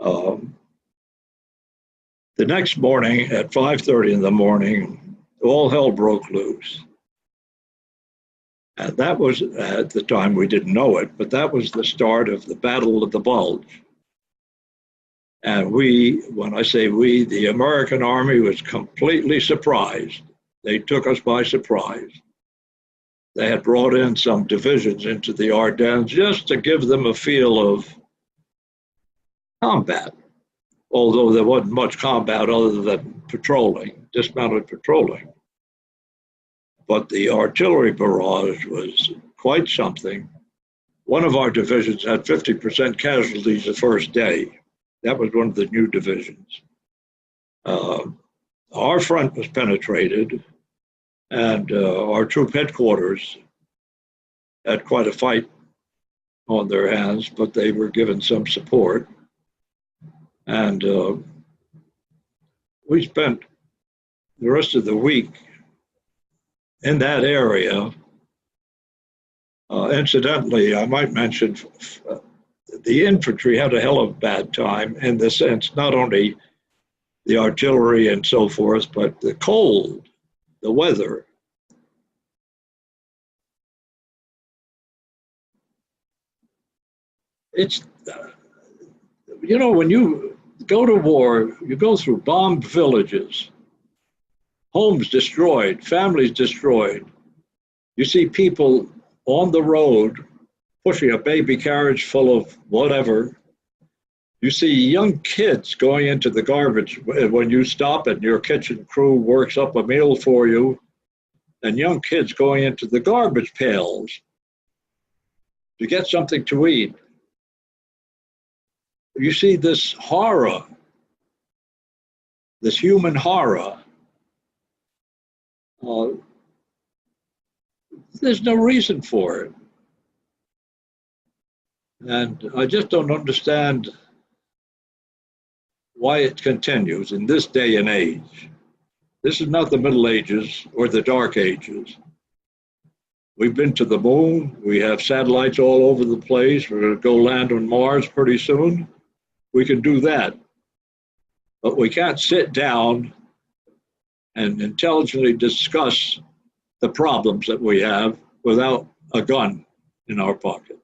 Um, the next morning at 5:30 in the morning, all hell broke loose. And that was, at the time we didn't know it, but that was the start of the Battle of the Bulge. And we, when I say we, the American Army was completely surprised. They took us by surprise. They had brought in some divisions into the Ardennes just to give them a feel of combat, although there wasn't much combat other than patrolling, dismounted patrolling. But the artillery barrage was quite something. One of our divisions had 50% casualties the first day. That was one of the new divisions. Our front was penetrated, and our troop headquarters had quite a fight on their hands, but they were given some support. And we spent the rest of the week in that area. Incidentally, I might mention the infantry had a hell of a bad time in the sense, not only the artillery and so forth, but the cold, the weather. It's, you know, when you go to war, you go through bombed villages, homes destroyed, families destroyed. You see people on the road pushing a baby carriage full of whatever. You see young kids going into the garbage when you stop and your kitchen crew works up a meal for you, and young kids going into the garbage pails to get something to eat. You see this horror, this human horror. There's no reason for it. And I just don't understand why it continues in this day and age. This is not the Middle Ages or the Dark Ages. We've been to the moon. We have satellites all over the place. We're going to go land on Mars pretty soon. We can do that. But we can't sit down and intelligently discuss the problems that we have without a gun in our pocket.